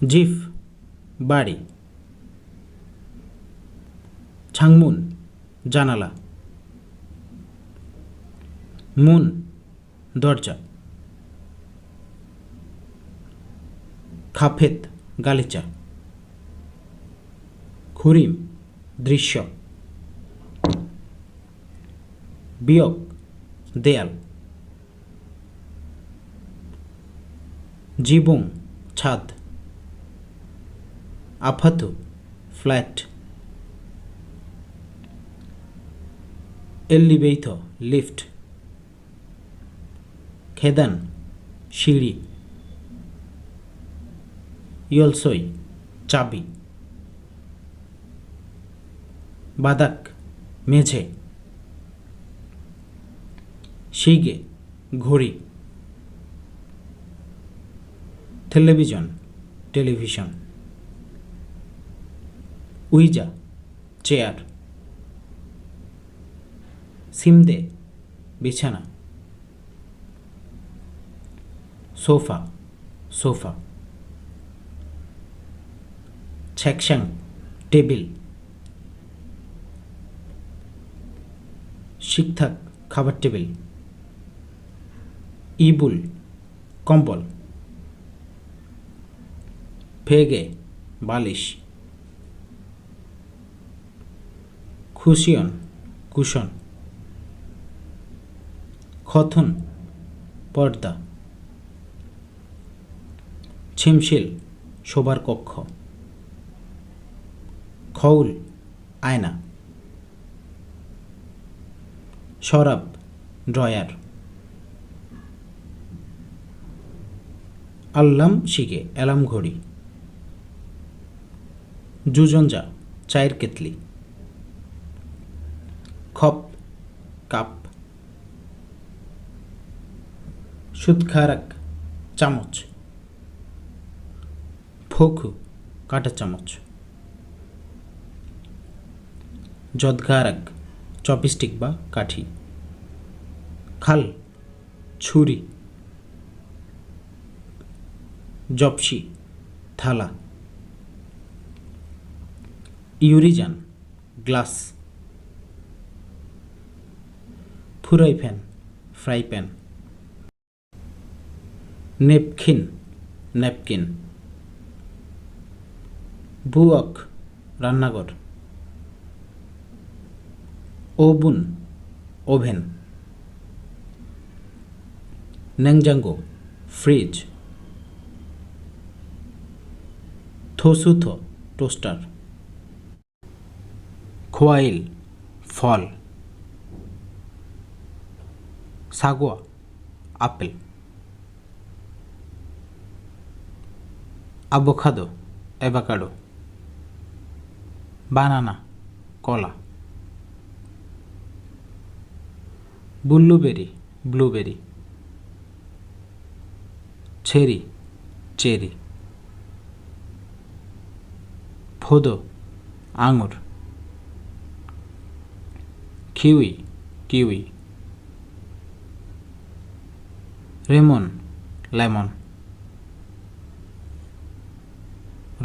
জিফ বাড়ি, ছাংমুন জানালা, মুন দরজা, খাফেত গালিচা, খুরিম দৃশ্য, বিয়ক দেয়াল, জিবুং ছাদ, আফাতু ফ্ল্যাট, এলিভেটর লিফট, খেদান সিঁড়ি, ইয়লসই চাবি, বাদাক মেঝে, শিগে ঘড়ি, টেলিভিশন টেলিভিশন, উইজা চেয়ার, সিমদে বিছানা, সোফা সোফা, ছ্যাকশাং টেবিল, শিকথাক খাবার টেবিল, ইবুল কম্বল, ফেগে বালিশ, খুশিয়ন কুশন, খথন পর্দা, ছিমশিল শোবার কক্ষ, খউল আয়না, শরাব ড্রয়ার, আল্লাম শিগে অ্যালার্ম ঘড়ি, জুজঞ্জা চায়ের কেতলি, খপ কাপ, সুদখারাক চামচ, ফোকু কাঁটা চামচ, যদগারাক চপস্টিক বা কাঠি, খাল ছুরি, জপসি থালা, ইউরিজান গ্লাস, ফুরাই pan fry pan, napkin napkin, বুয়ক রান্নাঘর, ওভেন ওভেন, নেংজাঙ্গো ফ্রিজ, থোসুথো টোস্টার, খোয়াইল ফল, সাগোয়া আপেল, আভোকাডো অ্যাভোকাডো, বানানা কলা, ব্লুবেরি ব্লুবেরি, চেরি চেরি, ফোদো আঙুর, কিউই কিউই, লেমন লেমন,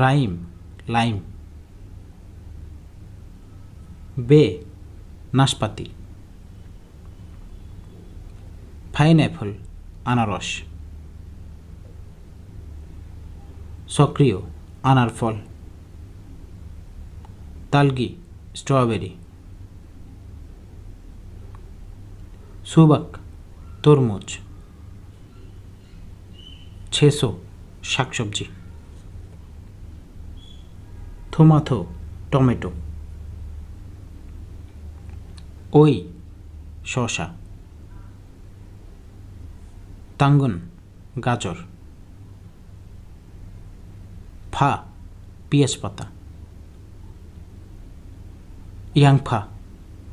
রাইম লাইম, বে নাশপাতি, পাইনঅ্যাপল আনারস, সক্রিয় আনার ফল, তালগি স্ট্রবেরি, সুবাক তরমুজ, ছেসো শাকসবজি, থোমাথো টমেটো, ওই শসা, তাঙ্গন গাজর, ফা পেঁয়াজ পাতা, ইয়াংফা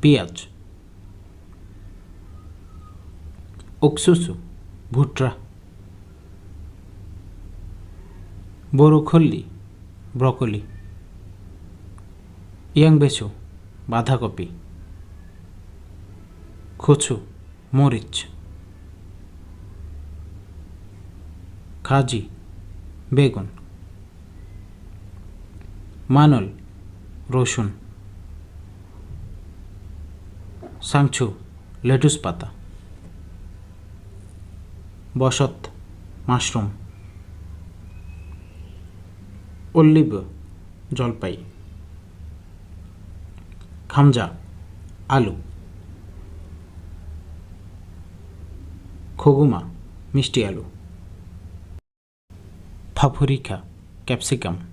পেঁয়াজ, ওকসুসু ভুট্টা, বরুখল্লি ব্রকলি, ইয়াংবেসু বাঁধাকপি, কচু মরিচ, কাজি বেগুন, মানল রসুন। সাংছু লেটুস পাতা। বসত মাশরুম। অল্লিব জলপাই। খামজা আলু। খগুমা মিষ্টি আলু। ফাফরিকা ক্যাপসিকাম।